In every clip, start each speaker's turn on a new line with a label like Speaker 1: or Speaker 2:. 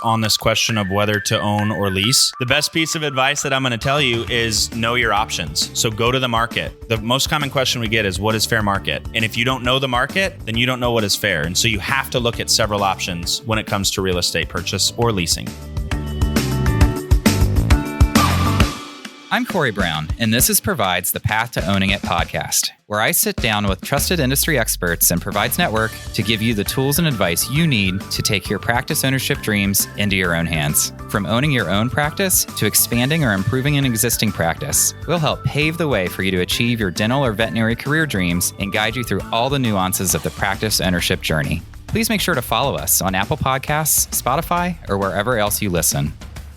Speaker 1: on this question of whether to own or lease. The best piece of advice that I'm going to tell you is know your options. So go to the market. The most common question we get is, what is fair market? And if you don't know the market, then you don't know what is fair. And so you have to look at several options when it comes to real estate purchase or leasing.
Speaker 2: I'm Corey Brown, and this is Provide's The Path to Owning It podcast, where I sit down with trusted industry experts and Provide's network to give you the tools and advice you need to take your practice ownership dreams into your own hands. From owning your own practice to expanding or improving an existing practice, we'll help pave the way for you to achieve your dental or veterinary career dreams and guide you through all the nuances of the practice ownership journey. Please make sure to follow us on Apple Podcasts, Spotify, or wherever else you listen.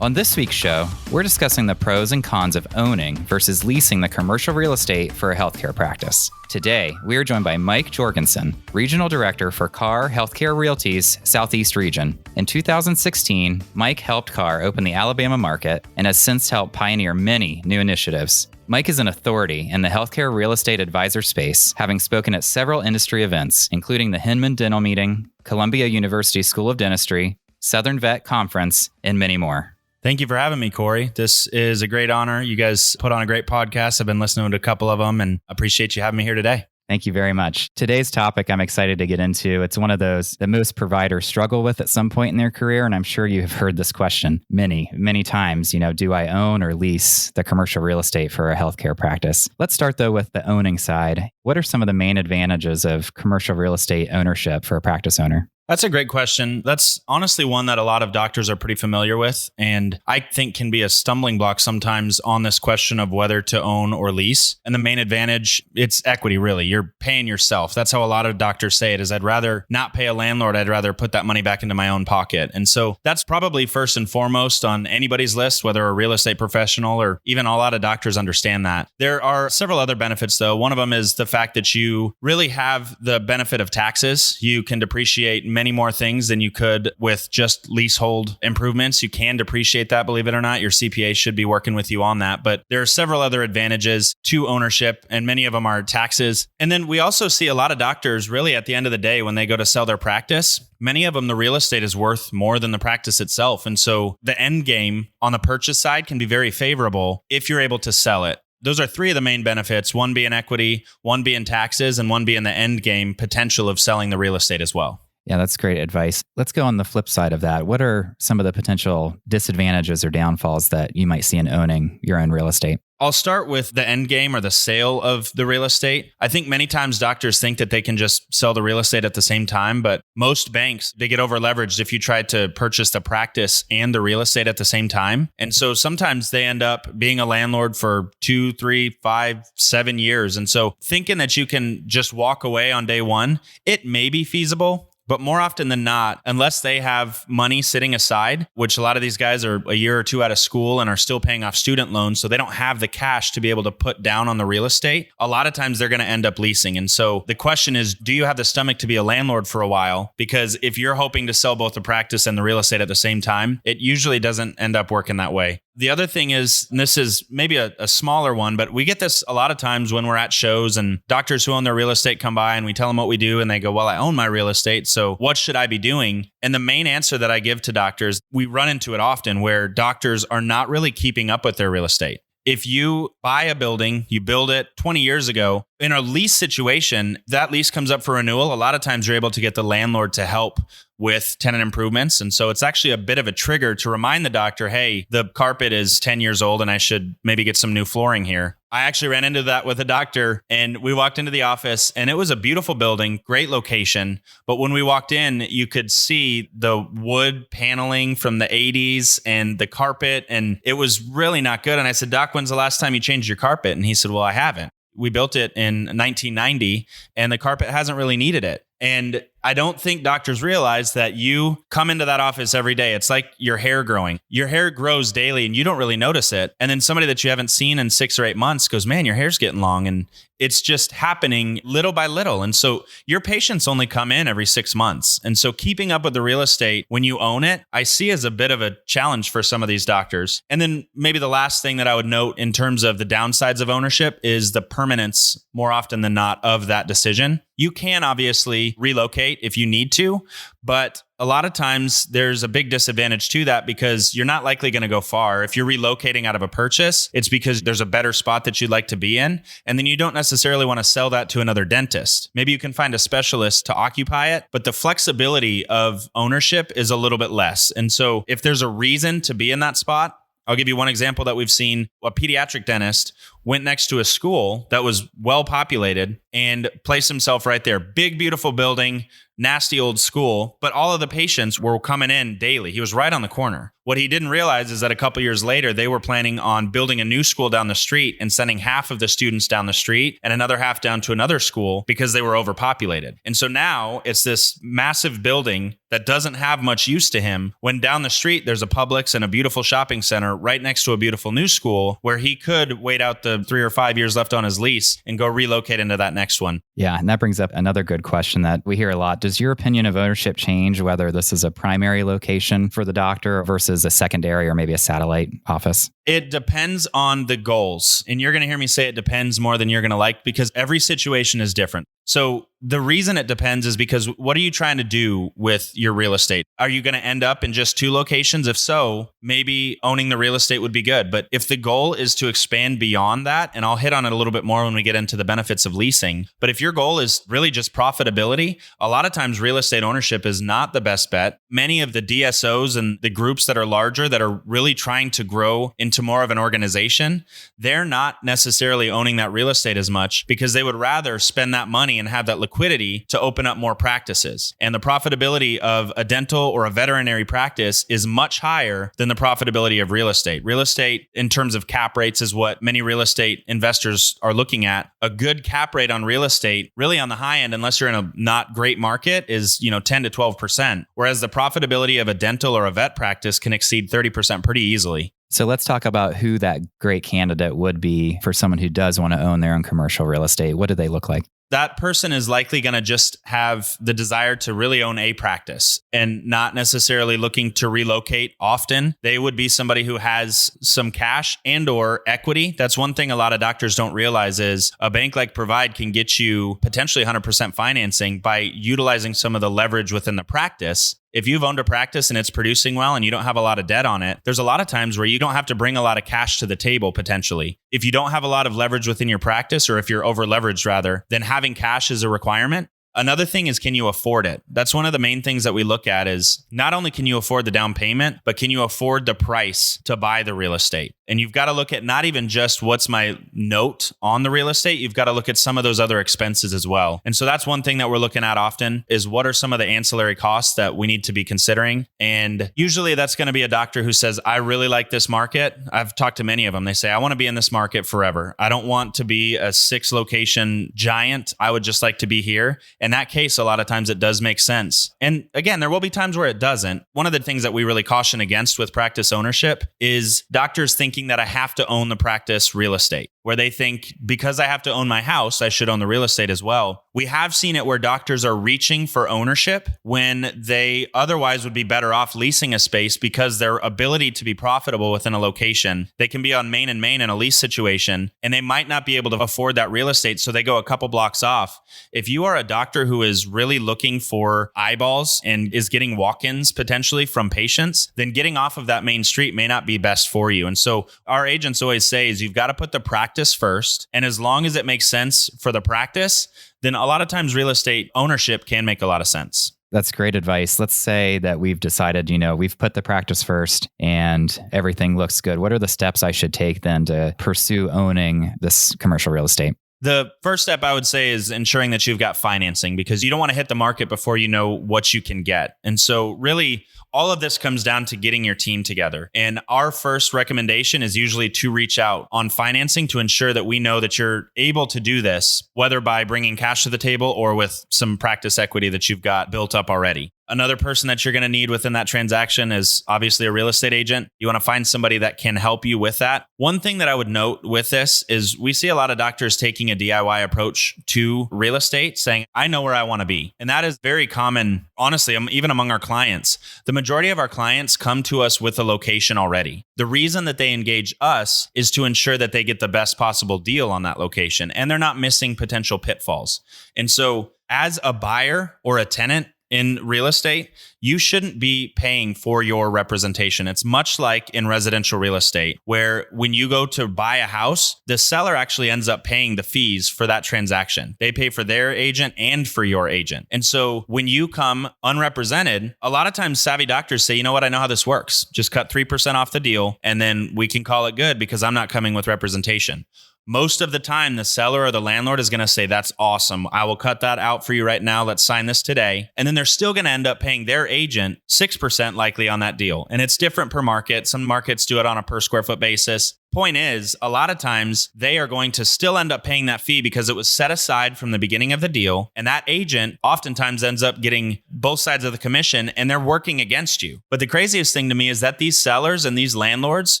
Speaker 2: On this week's show, we're discussing the pros and cons of owning versus leasing the commercial real estate for a healthcare practice. Today, we are joined by Mike Jorgenson, Regional Director for CARR Healthcare Realty's Southeast Region. In 2016, Mike helped CARR open the Alabama market and has since helped pioneer many new initiatives. Mike is an authority in the healthcare real estate advisor space, having spoken at several industry events, including the Hinman Dental Meeting, Columbia University School of Dentistry, Southern Vet Conference, and many more.
Speaker 1: Thank you for having me, Corey. This is a great honor. You guys put on a great podcast. I've been listening to a couple of them and appreciate you having me here today.
Speaker 2: Thank you very much. Today's topic I'm excited to get into. It's one of those that most providers struggle with at some point in their career. And I'm sure you have heard this question many, many times. Do I own or lease the commercial real estate for a healthcare practice? Let's start though with the owning side. What are some of the main advantages of commercial real estate ownership for a practice owner?
Speaker 1: That's a great question. That's honestly one that a lot of doctors are pretty familiar with, and I think can be a stumbling block sometimes on this question of whether to own or lease. And the main advantage, it's equity, really. You're paying yourself. That's how a lot of doctors say it, is I'd rather not pay a landlord. I'd rather put that money back into my own pocket. And so that's probably first and foremost on anybody's list, whether a real estate professional or even a lot of doctors understand that. There are several other benefits, though. One of them is the fact that you really have the benefit of taxes. You can depreciate many more things than you could with just leasehold improvements. You can depreciate that, believe it or not. Your CPA should be working with you on that. But there are several other advantages to ownership, and many of them are taxes. And then we also see a lot of doctors really at the end of the day when they go to sell their practice, many of them, the real estate is worth more than the practice itself. And so the end game on the purchase side can be very favorable if you're able to sell it. Those are three of the main benefits, one being equity, one being taxes, and one being the end game potential of selling the real estate as well.
Speaker 2: Yeah, that's great advice. Let's go on the flip side of that. What are some of the potential disadvantages or downfalls that you might see in owning your own real estate?
Speaker 1: I'll start with the end game or the sale of the real estate. I think many times doctors think that they can just sell the real estate at the same time, but most banks, they get over leveraged if you try to purchase the practice and the real estate at the same time. And so sometimes they end up being a landlord for 2, 3, 5, 7 years. And so thinking that you can just walk away on day one, it may be feasible. But more often than not, unless they have money sitting aside, which a lot of these guys are a year or two out of school and are still paying off student loans, so they don't have the cash to be able to put down on the real estate, a lot of times they're going to end up leasing. And so the question is, do you have the stomach to be a landlord for a while? Because if you're hoping to sell both the practice and the real estate at the same time, it usually doesn't end up working that way. The other thing is, and this is maybe a smaller one, but we get this a lot of times when we're at shows and doctors who own their real estate come by and we tell them what we do and they go, well, I own my real estate, so what should I be doing? And the main answer that I give to doctors, we run into it often where doctors are not really keeping up with their real estate. If you buy a building, you build it 20 years ago, in a lease situation, that lease comes up for renewal. A lot of times you're able to get the landlord to help with tenant improvements. And so it's actually a bit of a trigger to remind the doctor, hey, the carpet is 10 years old and I should maybe get some new flooring here. I actually ran into that with a doctor and we walked into the office and it was a beautiful building, great location. But when we walked in, you could see the wood paneling from the 80s and the carpet, and it was really not good. And I said, Doc, when's the last time you changed your carpet? And he said, well, I haven't. We built it in 1990 and the carpet hasn't really needed it. And I don't think doctors realize that you come into that office every day. It's like your hair growing. Your hair grows daily and you don't really notice it. And then somebody that you haven't seen in 6 or 8 months goes, man, your hair's getting long. And it's just happening little by little. And so your patients only come in every 6 months. And so keeping up with the real estate when you own it, I see as a bit of a challenge for some of these doctors. And then maybe the last thing that I would note in terms of the downsides of ownership is the permanence more often than not of that decision. You can obviously relocate relocate if you need to. But a lot of times there's a big disadvantage to that because you're not likely going to go far. If you're relocating out of a purchase, it's because there's a better spot that you'd like to be in. And then you don't necessarily want to sell that to another dentist. Maybe you can find a specialist to occupy it, but the flexibility of ownership is a little bit less. And so if there's a reason to be in that spot, I'll give you one example that we've seen. A pediatric dentist went next to a school that was well populated and placed himself right there. Big, beautiful building, nasty old school, but all of the patients were coming in daily. He was right on the corner. What he didn't realize is that a couple years later, they were planning on building a new school down the street and sending half of the students down the street and another half down to another school because they were overpopulated. And so now it's this massive building that doesn't have much use to him when down the street, there's a Publix and a beautiful shopping center right next to a beautiful new school where he could wait out the 3 or 5 years left on his lease and go relocate into that next one.
Speaker 2: Yeah, and that brings up another good question that we hear a lot. Does your opinion of ownership change whether this is a primary location for the doctor versus a secondary or maybe a satellite office?
Speaker 1: It depends on the goals. And you're going to hear me say it depends more than you're going to like because every situation is different. So the reason it depends is because what are you trying to do with your real estate? Are you going to end up in just 2 locations? If so, maybe owning the real estate would be good. But if the goal is to expand beyond that, and I'll hit on it a little bit more when we get into the benefits of leasing, but if your goal is really just profitability, a lot of times real estate ownership is not the best bet. Many of the DSOs and the groups that are larger that are really trying to grow into more of an organization, they're not necessarily owning that real estate as much because they would rather spend that money and have that liquidity to open up more practices. And the profitability of a dental or a veterinary practice is much higher than the profitability of real estate. Real estate, in terms of cap rates, is what many real estate investors are looking at. A good cap rate on real estate, really on the high end, unless you're in a not great market, is 10 to 12%. Whereas the profitability of a dental or a vet practice can exceed 30% pretty easily.
Speaker 2: So let's talk about who that great candidate would be for someone who does want to own their own commercial real estate. What do they look like?
Speaker 1: That person is likely going to just have the desire to really own a practice and not necessarily looking to relocate often. They would be somebody who has some cash and or equity. That's one thing a lot of doctors don't realize is a bank like Provide can get you potentially 100% financing by utilizing some of the leverage within the practice. If you've owned a practice and it's producing well and you don't have a lot of debt on it, there's a lot of times where you don't have to bring a lot of cash to the table potentially. If you don't have a lot of leverage within your practice, or if you're over leveraged rather, then having cash is a requirement. Another thing is, can you afford it? That's one of the main things that we look at is not only can you afford the down payment, but can you afford the price to buy the real estate? And you've got to look at not even just what's my note on the real estate, you've got to look at some of those other expenses as well. And so that's one thing that we're looking at often is what are some of the ancillary costs that we need to be considering? And usually that's going to be a doctor who says, I really like this market. I've talked to many of them. They say, I want to be in this market forever. I don't want to be a 6 location giant. I would just like to be here. In that case, a lot of times it does make sense. And again, there will be times where it doesn't. One of the things that we really caution against with practice ownership is doctors thinking that I have to own the practice real estate, where they think because I have to own my house, I should own the real estate as well. We have seen it where doctors are reaching for ownership when they otherwise would be better off leasing a space because their ability to be profitable within a location, they can be on Main and Main in a lease situation, and they might not be able to afford that real estate. So they go a couple blocks off. If you are a doctor who is really looking for eyeballs and is getting walk-ins potentially from patients, then getting off of that main street may not be best for you. And so our agents always say is you've got to put the practice first. And as long as it makes sense for the practice, then a lot of times real estate ownership can make a lot of sense.
Speaker 2: That's great advice. Let's say that we've decided, we've put the practice first and everything looks good. What are the steps I should take then to pursue owning this commercial real estate?
Speaker 1: The first step I would say is ensuring that you've got financing because you don't want to hit the market before you know what you can get. And so really all of this comes down to getting your team together. And our first recommendation is usually to reach out on financing to ensure that we know that you're able to do this, whether by bringing cash to the table or with some practice equity that you've got built up already. Another person that you're going to need within that transaction is obviously a real estate agent. You want to find somebody that can help you with that. One thing that I would note with this is we see a lot of doctors taking a DIY approach to real estate saying, I know where I want to be. And that is very common, honestly, even among our clients. The majority of our clients come to us with a location already. The reason that they engage us is to ensure that they get the best possible deal on that location and they're not missing potential pitfalls. And so as a buyer or a tenant in real estate, you shouldn't be paying for your representation. It's much like in residential real estate, where when you go to buy a house, the seller actually ends up paying the fees for that transaction. They pay for their agent and for your agent. And so when you come unrepresented, a lot of times savvy doctors say, you know what, I know how this works. Just cut 3% off the deal, and then we can call it good because I'm not coming with representation. Most of the time, the seller or the landlord is going to say, that's awesome. I will cut that out for you right now. Let's sign this today. And then they're still going to end up paying their agent 6% likely on that deal. And it's different per market. Some markets do it on a per square foot basis. Point is, a lot of times they are going to still end up paying that fee because it was set aside from the beginning of the deal. And that agent oftentimes ends up getting both sides of the commission, and they're working against you. But the craziest thing to me is that these sellers and these landlords,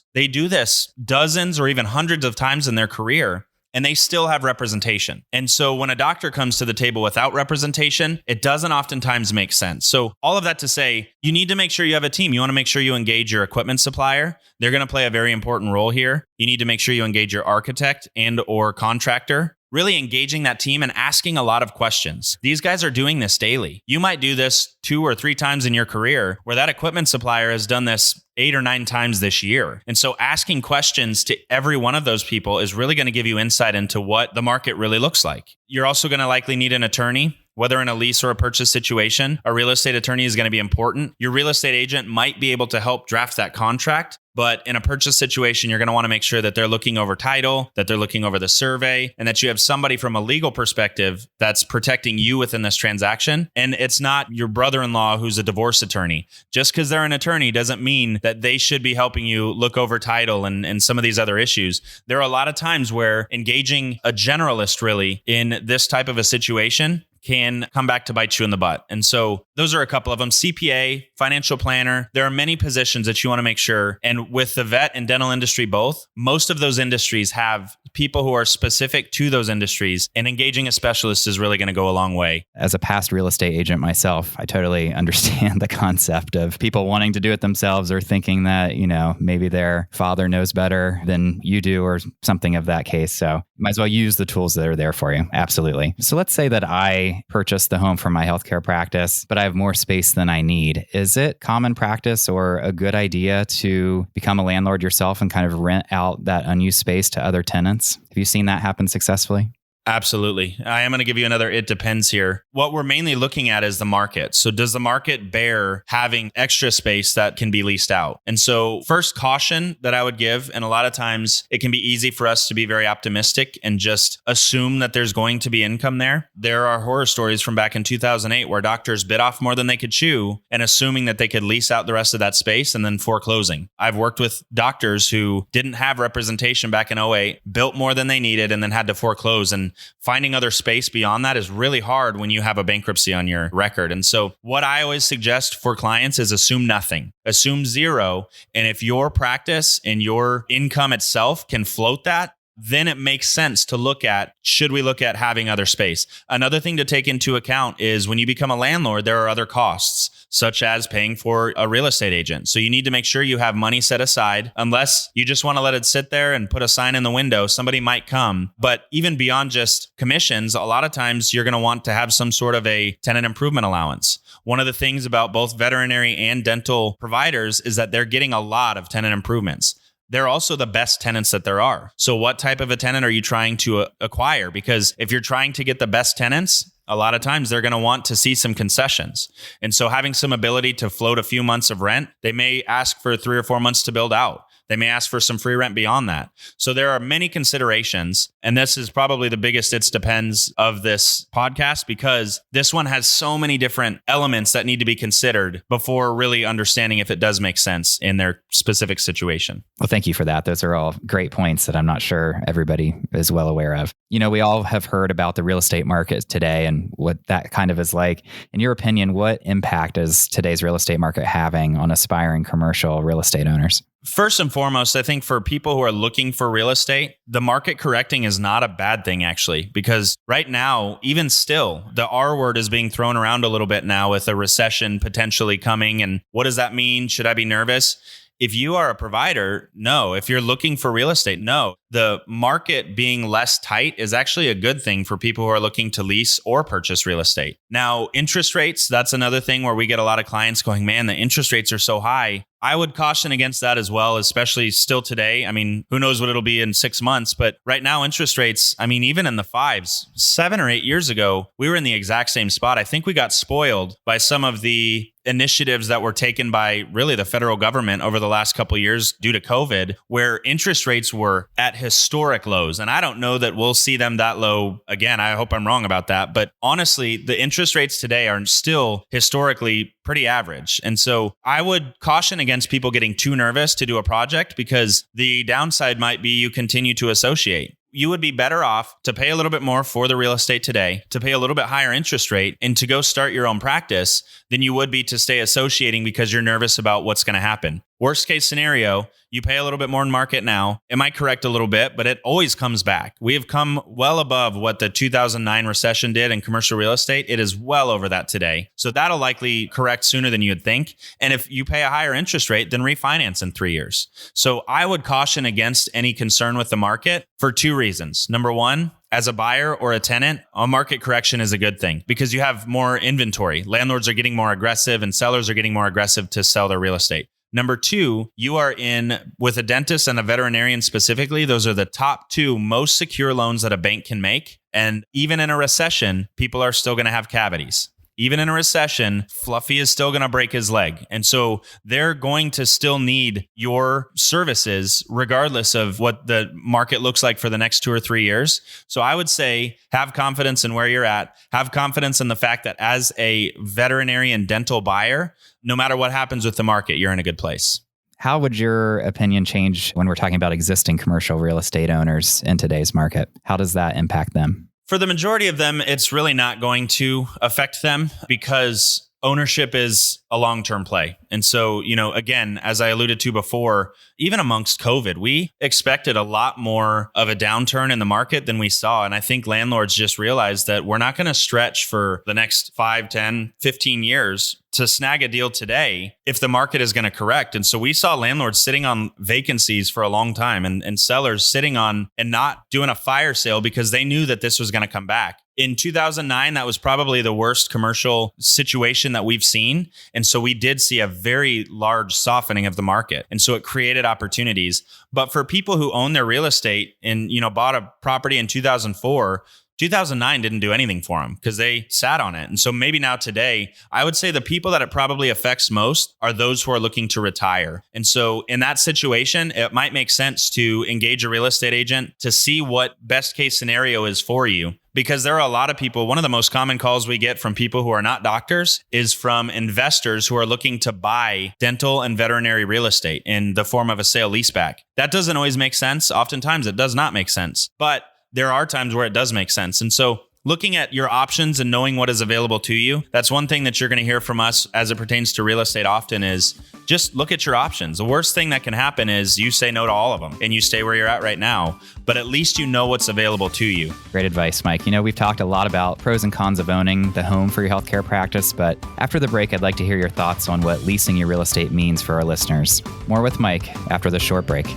Speaker 1: they do this dozens or even hundreds of times in their career, and they still have representation. And so when a doctor comes to the table without representation, it doesn't oftentimes make sense. So all of that to say, you need to make sure you have a team. You want to make sure you engage your equipment supplier. They're going to play a very important role here. You need to make sure you engage your architect and or contractor. Really engaging that team and asking a lot of questions. These guys are doing this daily. You might do this 2 or 3 times in your career, where that equipment supplier has done this 8 or 9 times this year. And so asking questions to every one of those people is really going to give you insight into what the market really looks like. You're also going to likely need an attorney. Whether in a lease or a purchase situation, a real estate attorney is going to be important. Your real estate agent might be able to help draft that contract, but in a purchase situation, you're going to want to make sure that they're looking over title, that they're looking over the survey, and that you have somebody from a legal perspective that's protecting you within this transaction. And it's not your brother-in-law who's a divorce attorney. Just because they're an attorney doesn't mean that they should be helping you look over title and some of these other issues. There are a lot of times where engaging a generalist really in this type of a situation can come back to bite you in the butt. And so those are a couple of them. CPA, financial planner. There are many positions that you want to make sure. And with the vet and dental industry both, most of those industries have people who are specific to those industries, and engaging a specialist is really going to go a long way.
Speaker 2: As a past real estate agent myself, I totally understand the concept of people wanting to do it themselves or thinking that, maybe their father knows better than you do or something of that case. So might as well use the tools that are there for you. Absolutely. So let's say that I purchased the home for my healthcare practice, but I have more space than I need. Is it common practice or a good idea to become a landlord yourself and kind of rent out that unused space to other tenants? Have you seen that happen successfully?
Speaker 1: Absolutely. I am going to give you another it depends here. What we're mainly looking at is the market. So does the market bear having extra space that can be leased out? And so first caution that I would give, and a lot of times it can be easy for us to be very optimistic and just assume that there's going to be income there. There are horror stories from back in 2008 where doctors bit off more than they could chew and assuming that they could lease out the rest of that space and then foreclosing. I've worked with doctors who didn't have representation back in '08, built more than they needed, and then had to foreclose. And finding other space beyond that is really hard when you have a bankruptcy on your record. And so what I always suggest for clients is assume nothing, assume zero. And if your practice and your income itself can float that, then it makes sense to look at, should we look at having other space? Another thing to take into account is when you become a landlord, there are other costs, such as paying for a real estate agent. So you need to make sure you have money set aside, unless you just want to let it sit there and put a sign in the window. Somebody might come. But even beyond just commissions, a lot of times you're going to want to have some sort of a tenant improvement allowance. One of the things about both veterinary and dental providers is that they're getting a lot of tenant improvements. They're also the best tenants that there are. So what type of a tenant are you trying to acquire? Because if you're trying to get the best tenants, a lot of times they're going to want to see some concessions. And so having some ability to float a few months of rent, they may ask for 3 or 4 months to build out. They may ask for some free rent beyond that. So there are many considerations. And this is probably the biggest it depends of this podcast, because this one has so many different elements that need to be considered before really understanding if it does make sense in their specific situation.
Speaker 2: Well, thank you for that. Those are all great points that I'm not sure everybody is well aware of. We all have heard about the real estate market today and what that kind of is like. In your opinion, what impact is today's real estate market having on aspiring commercial real estate owners?
Speaker 1: First and foremost, I think for people who are looking for real estate, the market correcting is not a bad thing, actually, because right now, even still, the R word is being thrown around a little bit now with a recession potentially coming. And what does that mean? Should I be nervous? If you are a provider, no. If you're looking for real estate, no. the market being less tight is actually a good thing for people who are looking to lease or purchase real estate. Now, interest rates, that's another thing where we get a lot of clients going, man, the interest rates are so high. I would caution against that as well, especially still today. I mean, who knows what it'll be in 6 months, but right now interest rates, I mean, even in the fives, 7 or 8 years ago, we were in the exact same spot. I think we got spoiled by some of the initiatives that were taken by really the federal government over the last couple of years due to COVID, where interest rates were at historic lows. And I don't know that we'll see them that low again. I hope I'm wrong about that. But honestly, the interest rates today are still historically pretty average. And so I would caution against people getting too nervous to do a project, because the downside might be you continue to associate. You would be better off to pay a little bit more for the real estate today, to pay a little bit higher interest rate, and to go start your own practice than you would be to stay associating because you're nervous about what's going to happen. Worst case scenario, you pay a little bit more in market now. It might correct a little bit, but it always comes back. We have come well above what the 2009 recession did in commercial real estate. It is well over that today. So that'll likely correct sooner than you'd think. And if you pay a higher interest rate, then refinance in 3 years. So I would caution against any concern with the market for 2 reasons. Number one, as a buyer or a tenant, a market correction is a good thing because you have more inventory. Landlords are getting more aggressive and sellers are getting more aggressive to sell their real estate. Number two, you are in with a dentist and a veterinarian specifically. Those are the top 2 most secure loans that a bank can make. And even in a recession, people are still going to have cavities. Even in a recession, Fluffy is still going to break his leg. And so they're going to still need your services regardless of what the market looks like for the next 2 or 3 years. So I would say have confidence in where you're at. Have confidence in the fact that as a veterinary and dental buyer, no matter what happens with the market, you're in a good place.
Speaker 2: How would your opinion change when we're talking about existing commercial real estate owners in today's market? How does that impact them?
Speaker 1: For the majority of them, it's really not going to affect them because ownership is a long-term play. And so, again, as I alluded to before, even amongst COVID, we expected a lot more of a downturn in the market than we saw. And I think landlords just realized that we're not going to stretch for the next 5, 10, 15 years to snag a deal today if the market is going to correct. And so we saw landlords sitting on vacancies for a long time and sellers sitting on and not doing a fire sale because they knew that this was going to come back. In 2009, that was probably the worst commercial situation that we've seen. And so we did see a very large softening of the market. And so it created opportunities. But for people who own their real estate and, bought a property in 2004, 2009 didn't do anything for them because they sat on it. And so maybe now today, I would say the people that it probably affects most are those who are looking to retire. And so in that situation, it might make sense to engage a real estate agent to see what best case scenario is for you. Because there are a lot of people, one of the most common calls we get from people who are not doctors is from investors who are looking to buy dental and veterinary real estate in the form of a sale leaseback. That doesn't always make sense. Oftentimes it does not make sense, but there are times where it does make sense. And so looking at your options and knowing what is available to you, that's one thing that you're going to hear from us as it pertains to real estate often is just look at your options. The worst thing that can happen is you say no to all of them and you stay where you're at right now, but at least you know what's available to you.
Speaker 2: Great advice, Mike. We've talked a lot about pros and cons of owning the home for your healthcare practice, but after the break, I'd like to hear your thoughts on what leasing your real estate means for our listeners. More with Mike after the short break.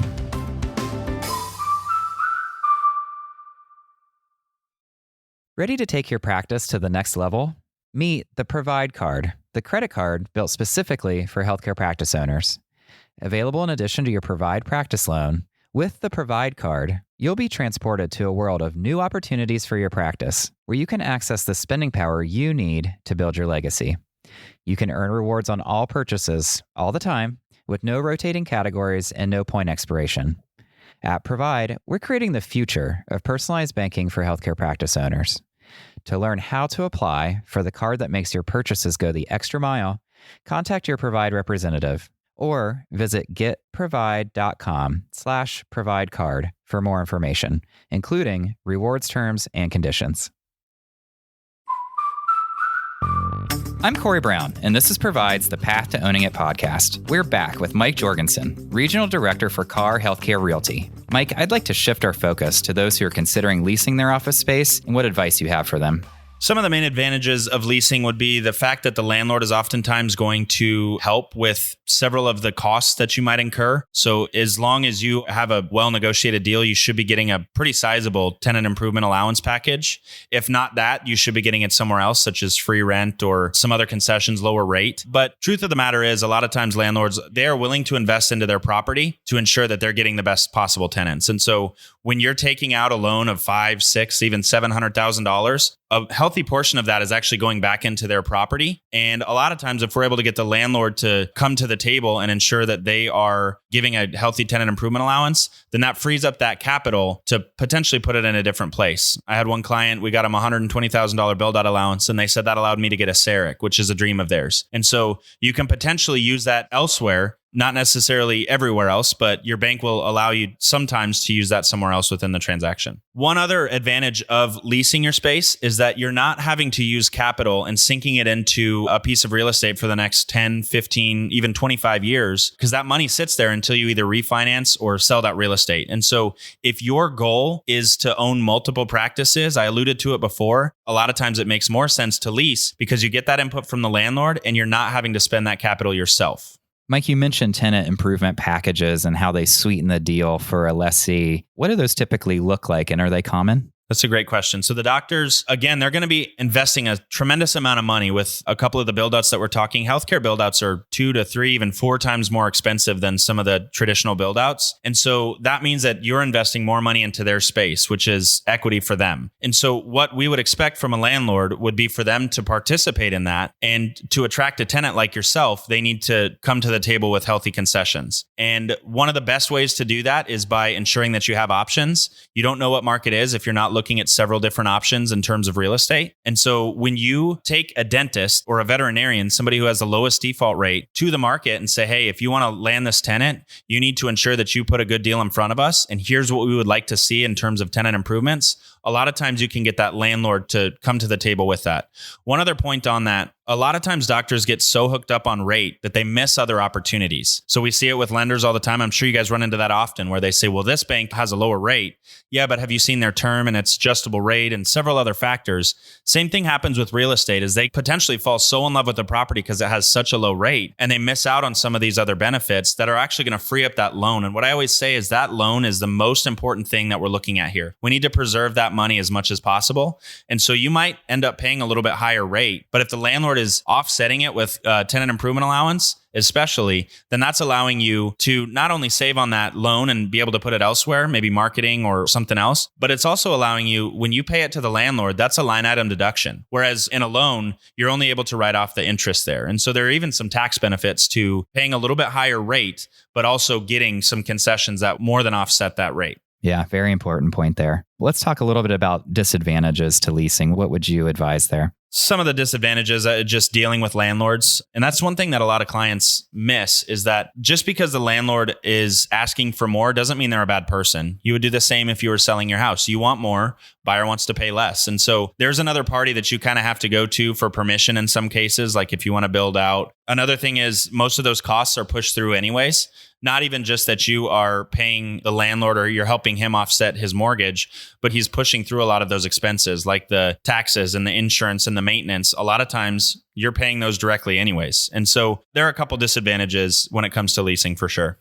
Speaker 2: Ready to take your practice to the next level? Meet the Provide Card, the credit card built specifically for healthcare practice owners. Available in addition to your Provide practice loan, with the Provide Card, you'll be transported to a world of new opportunities for your practice, where you can access the spending power you need to build your legacy. You can earn rewards on all purchases, all the time, with no rotating categories and no point expiration. At Provide, we're creating the future of personalized banking for healthcare practice owners. To learn how to apply for the card that makes your purchases go the extra mile, contact your Provide representative or visit getprovide.com/providecard for more information, including rewards terms and conditions. I'm Corey Brown, and this is Provide's The Path to Owning It podcast. We're back with Mike Jorgenson, Regional Director for CARR Healthcare Realty. Mike, I'd like to shift our focus to those who are considering leasing their office space and what advice you have for them.
Speaker 1: Some of the main advantages of leasing would be the fact that the landlord is oftentimes going to help with several of the costs that you might incur. So as long as you have a well-negotiated deal, you should be getting a pretty sizable tenant improvement allowance package. If not that, you should be getting it somewhere else, such as free rent or some other concessions, lower rate. But truth of the matter is, a lot of times landlords, they are willing to invest into their property to ensure that they're getting the best possible tenants. And so when you're taking out a loan of $500,000, $600,000, even $700,000, a healthy portion of that is actually going back into their property. And a lot of times, if we're able to get the landlord to come to the table and ensure that they are giving a healthy tenant improvement allowance, then that frees up that capital to potentially put it in a different place. I had one client, we got him $120,000 build-out allowance, and they said that allowed me to get a CEREC, which is a dream of theirs. And so you can potentially use that elsewhere, not necessarily everywhere else, but your bank will allow you sometimes to use that somewhere else within the transaction. One other advantage of leasing your space is that you're not having to use capital and sinking it into a piece of real estate for the next 10, 15, even 25 years, because that money sits there until you either refinance or sell that real estate. And so if your goal is to own multiple practices, I alluded to it before, a lot of times it makes more sense to lease because you get that input from the landlord and you're not having to spend that capital yourself.
Speaker 2: Mike, you mentioned tenant improvement packages and how they sweeten the deal for a lessee. What do those typically look like, and are they common?
Speaker 1: That's a great question. So the doctors, again, they're going to be investing a tremendous amount of money with a couple of the build-outs that we're talking. Healthcare build-outs are 2 to 3, even 4 times more expensive than some of the traditional build-outs. And so that means that you're investing more money into their space, which is equity for them. And so what we would expect from a landlord would be for them to participate in that. And to attract a tenant like yourself, they need to come to the table with healthy concessions. And one of the best ways to do that is by ensuring that you have options. You don't know what market is if you're not looking at several different options in terms of real estate. And so when you take a dentist or a veterinarian, somebody who has the lowest default rate, to the market and say, hey, if you want to land this tenant, you need to ensure that you put a good deal in front of us. And here's what we would like to see in terms of tenant improvements. A lot of times you can get that landlord to come to the table with that. One other point on that, a lot of times doctors get so hooked up on rate that they miss other opportunities. So we see it with lenders all the time. I'm sure you guys run into that often where they say, well, this bank has a lower rate. Yeah, but have you seen their term and its adjustable rate and several other factors? Same thing happens with real estate is they potentially fall so in love with the property because it has such a low rate and they miss out on some of these other benefits that are actually going to free up that loan. And what I always say is that loan is the most important thing that we're looking at here. We need to preserve that money as much as possible. And so you might end up paying a little bit higher rate, but if the landlord is offsetting it with tenant improvement allowance, especially, then that's allowing you to not only save on that loan and be able to put it elsewhere, maybe marketing or something else, but it's also allowing you, when you pay it to the landlord, that's a line item deduction. Whereas in a loan, you're only able to write off the interest there. And so there are even some tax benefits to paying a little bit higher rate, but also getting some concessions that more than offset that rate.
Speaker 2: Yeah, very important point there. Let's talk a little bit about disadvantages to leasing. What would you advise there?
Speaker 1: Some of the disadvantages just dealing with landlords. And that's one thing that a lot of clients miss is that just because the landlord is asking for more doesn't mean they're a bad person. You would do the same if you were selling your house. You want more, buyer wants to pay less. And so there's another party that you kind of have to go to for permission in some cases, like if you want to build out. Another thing is most of those costs are pushed through anyways. Not even just that you are paying the landlord or you're helping him offset his mortgage, but he's pushing through a lot of those expenses like the taxes and the insurance and the maintenance. A lot of times you're paying those directly anyways. And so there are a couple disadvantages when it comes to leasing for sure.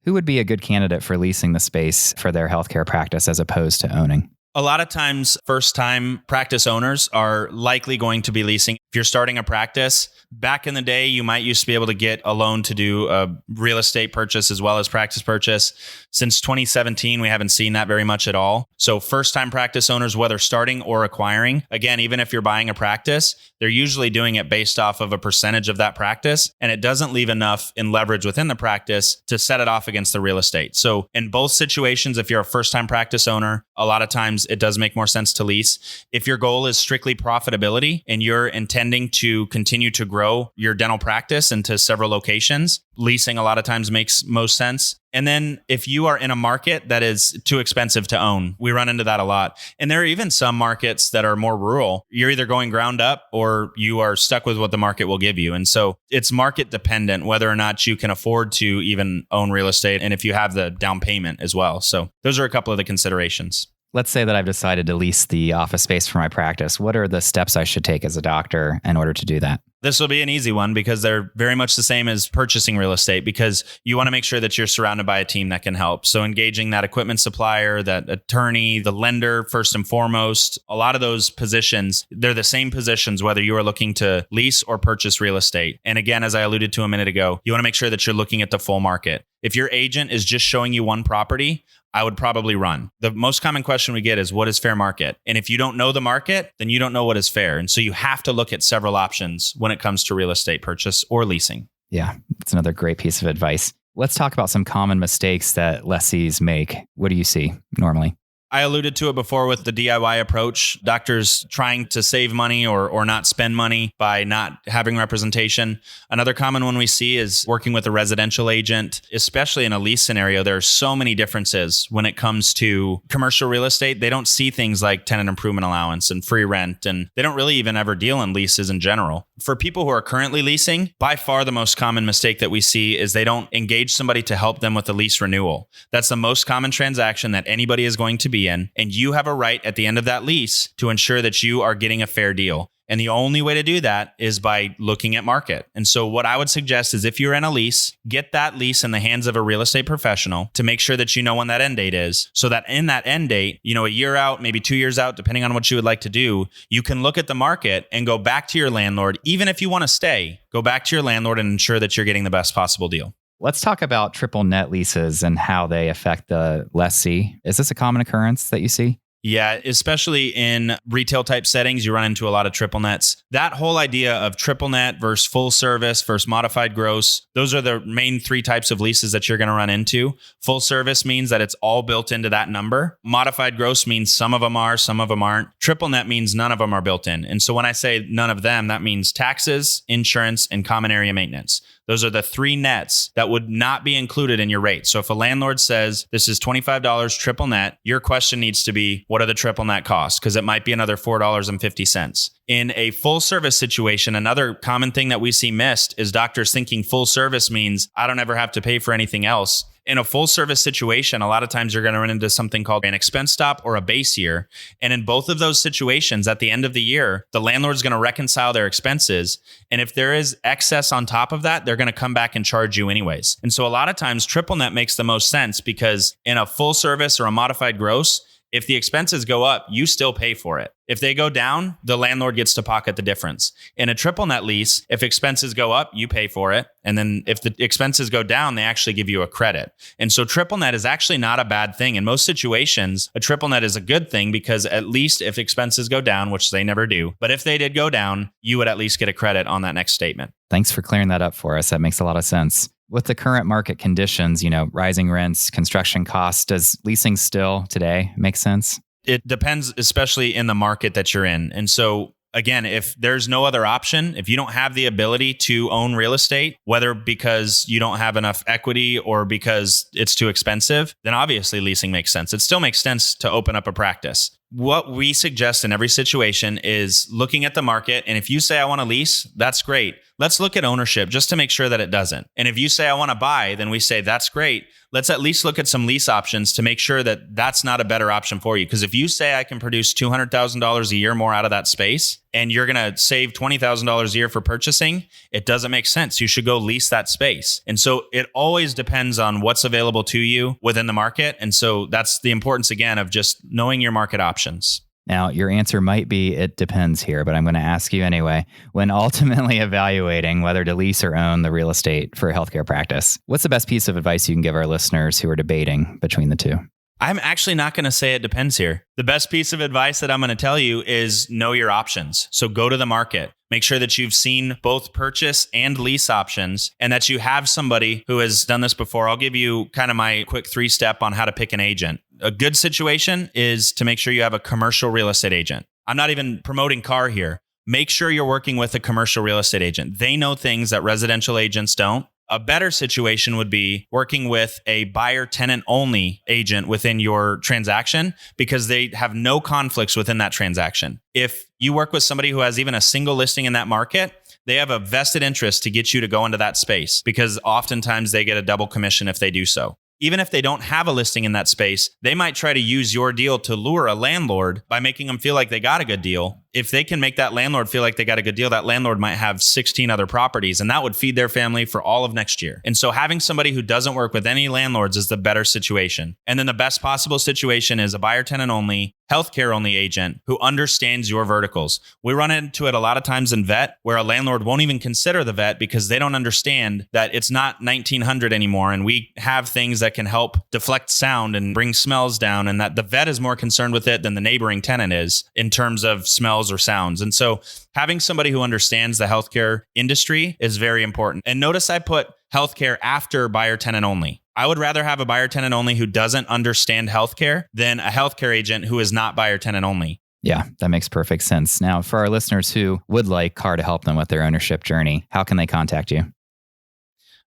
Speaker 2: Who would be a good candidate for leasing the space for their healthcare practice as opposed to owning?
Speaker 1: A lot of times, first-time practice owners are likely going to be leasing. If you're starting a practice, back in the day, you might used to be able to get a loan to do a real estate purchase as well as practice purchase. Since 2017, we haven't seen that very much at all. So first-time practice owners, whether starting or acquiring, again, even if you're buying a practice, they're usually doing it based off of a percentage of that practice, and it doesn't leave enough in leverage within the practice to set it off against the real estate. So in both situations, if you're a first-time practice owner, a lot of times it does make more sense to lease. If your goal is strictly profitability and you're intending to continue to grow your dental practice into several locations, leasing a lot of times makes most sense. And then if you are in a market that is too expensive to own, we run into that a lot. And there are even some markets that are more rural. You're either going ground up or you are stuck with what the market will give you. And so it's market dependent whether or not you can afford to even own real estate and if you have the down payment as well. So those are a couple of the considerations.
Speaker 2: Let's say that I've decided to lease the office space for my practice. What are the steps I should take as a doctor in order to do that?
Speaker 1: This will be an easy one because they're very much the same as purchasing real estate, because you want to make sure that you're surrounded by a team that can help. So engaging that equipment supplier, that attorney, the lender, first and foremost, a lot of those positions, they're the same positions, whether you are looking to lease or purchase real estate. And again, as I alluded to a minute ago, you want to make sure that you're looking at the full market. If your agent is just showing you one property, I would probably run. The most common question we get is, what is fair market? And if you don't know the market, then you don't know what is fair. And so you have to look at several options when it comes to real estate purchase or leasing.
Speaker 2: Yeah, that's another great piece of advice. Let's talk about some common mistakes that lessees make. What do you see normally?
Speaker 1: I alluded to it before with the DIY approach, doctors trying to save money or not spend money by not having representation. Another common one we see is working with a residential agent, especially in a lease scenario. There are so many differences when it comes to commercial real estate. They don't see things like tenant improvement allowance and free rent, and they don't really even ever deal in leases in general. For people who are currently leasing, by far the most common mistake that we see is they don't engage somebody to help them with the lease renewal. That's the most common transaction that anybody is going to be in, and you have a right at the end of that lease to ensure that you are getting a fair deal. And the only way to do that is by looking at market. And so what I would suggest is, if you're in a lease, get that lease in the hands of a real estate professional to make sure that you know when that end date is, so that in that end date, a year out, maybe 2 years out, depending on what you would like to do, you can look at the market and go back to your landlord. Even if you want to stay, go back to your landlord and ensure that you're getting the best possible deal.
Speaker 2: Let's talk about triple net leases and how they affect the lessee. Is this a common occurrence that you see?
Speaker 1: Yeah, especially in retail type settings, you run into a lot of triple nets. That whole idea of triple net versus full service versus modified gross, those are the main three types of leases that you're going to run into. Full service means that it's all built into that number. Modified gross means some of them are, some of them aren't. Triple net means none of them are built in. And so when I say none of them, that means taxes, insurance, and common area maintenance. Those are the three nets that would not be included in your rate. So if a landlord says this is $25 triple net, your question needs to be, what are the triple net costs? Because it might be another $4.50. In a full service situation, another common thing that we see missed is doctors thinking full service means I don't ever have to pay for anything else. In a full service situation, a lot of times you're going to run into something called an expense stop or a base year. And in both of those situations, at the end of the year, the landlord's going to reconcile their expenses. And if there is excess on top of that, they're going to come back and charge you anyways. And so a lot of times triple net makes the most sense, because in a full service or a modified gross, if the expenses go up, you still pay for it. If they go down, the landlord gets to pocket the difference. In a triple net lease, if expenses go up, you pay for it. And then if the expenses go down, they actually give you a credit. And so triple net is actually not a bad thing. In most situations, a triple net is a good thing, because at least if expenses go down, which they never do, but if they did go down, you would at least get a credit on that next statement.
Speaker 2: Thanks for clearing that up for us. That makes a lot of sense. With the current market conditions, rising rents, construction costs, does leasing still today make sense?
Speaker 1: It depends, especially in the market that you're in. And so again, if there's no other option, if you don't have the ability to own real estate, whether because you don't have enough equity or because it's too expensive, then obviously leasing makes sense. It still makes sense to open up a practice. What we suggest in every situation is looking at the market. And if you say, I want to lease, that's great. Let's look at ownership just to make sure that it doesn't. And if you say, I want to buy, then we say, that's great. Let's at least look at some lease options to make sure that that's not a better option for you. Because if you say I can produce $200,000 a year more out of that space, and you're going to save $20,000 a year for purchasing, it doesn't make sense. You should go lease that space. And so it always depends on what's available to you within the market. And so that's the importance, again, of just knowing your market options.
Speaker 2: Now, your answer might be it depends here, but I'm going to ask you anyway. When ultimately evaluating whether to lease or own the real estate for a healthcare practice, what's the best piece of advice you can give our listeners who are debating between the two?
Speaker 1: I'm actually not going to say it depends here. The best piece of advice that I'm going to tell you is know your options. So go to the market. Make sure that you've seen both purchase and lease options, and that you have somebody who has done this before. I'll give you kind of my quick 3-step on how to pick an agent. A good situation is to make sure you have a commercial real estate agent. I'm not even promoting CARR here. Make sure you're working with a commercial real estate agent. They know things that residential agents don't. A better situation would be working with a buyer tenant only agent within your transaction, because they have no conflicts within that transaction. If you work with somebody who has even a single listing in that market, they have a vested interest to get you to go into that space, because oftentimes they get a double commission if they do so. Even if they don't have a listing in that space, they might try to use your deal to lure a landlord by making them feel like they got a good deal. if they can make that landlord feel like they got a good deal, that landlord might have 16 other properties, and that would feed their family for all of next year. And so having somebody who doesn't work with any landlords is the better situation. And then the best possible situation is a buyer tenant only, healthcare only agent who understands your verticals. We run into it a lot of times in vet, where a landlord won't even consider the vet because they don't understand that it's not 1900 anymore, and we have things that can help deflect sound and bring smells down, and that the vet is more concerned with it than the neighboring tenant is in terms of smells or sounds. And so having somebody who understands the healthcare industry is very important. And notice I put healthcare after buyer tenant only. I would rather have a buyer tenant only who doesn't understand healthcare than a healthcare agent who is not buyer tenant only.
Speaker 2: Yeah, that makes perfect sense. Now, for our listeners who would like CARR to help them with their ownership journey, how can they contact you?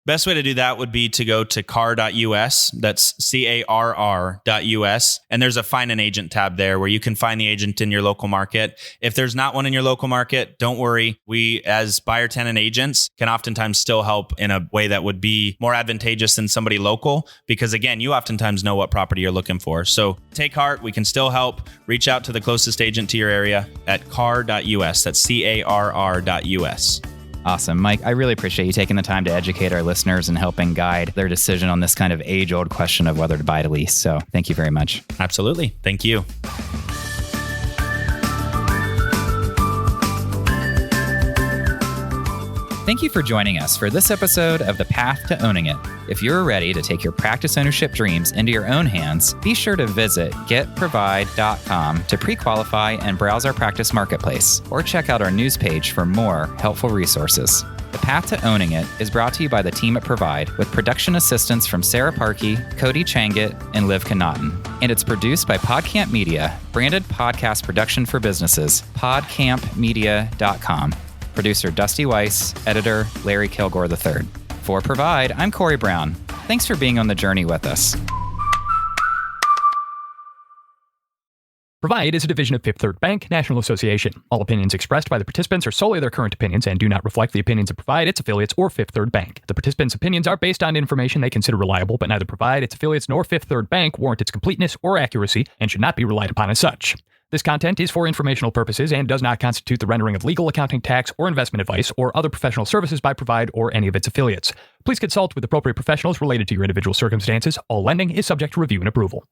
Speaker 1: Best way to do that would be to go to CARR.us. That's CARR.us. And there's a Find an Agent tab there where you can find the agent in your local market. If there's not one in your local market, don't worry. We, as buyer tenant agents, can oftentimes still help in a way that would be more advantageous than somebody local, because again, you oftentimes know what property you're looking for. So take heart. We can still help. Reach out to the closest agent to your area at CARR.us. That's CARR.us.
Speaker 2: Awesome. Mike, I really appreciate you taking the time to educate our listeners and helping guide their decision on this kind of age-old question of whether to buy to lease. So thank you very much.
Speaker 1: Absolutely. Thank you.
Speaker 2: Thank you for joining us for this episode of The Path to Owning It. If you're ready to take your practice ownership dreams into your own hands, be sure to visit getprovide.com to pre-qualify and browse our practice marketplace, or check out our news page for more helpful resources. The Path to Owning It is brought to you by the team at Provide, with production assistance from Sarah Parkey, Cody Changit, and Liv Connaughton. And it's produced by PodCamp Media, branded podcast production for businesses, podcampmedia.com. Producer Dusty Weiss, editor Larry Kilgore III. For Provide, I'm Corey Brown. Thanks for being on the journey with us.
Speaker 3: Provide is a division of Fifth Third Bank, National Association. All opinions expressed by the participants are solely their current opinions and do not reflect the opinions of Provide, its affiliates, or Fifth Third Bank. The participants' opinions are based on information they consider reliable, but neither Provide, its affiliates, nor Fifth Third Bank warrant its completeness or accuracy and should not be relied upon as such. This content is for informational purposes and does not constitute the rendering of legal, accounting, tax, or investment advice or other professional services by Provide or any of its affiliates. Please consult with appropriate professionals related to your individual circumstances. All lending is subject to review and approval.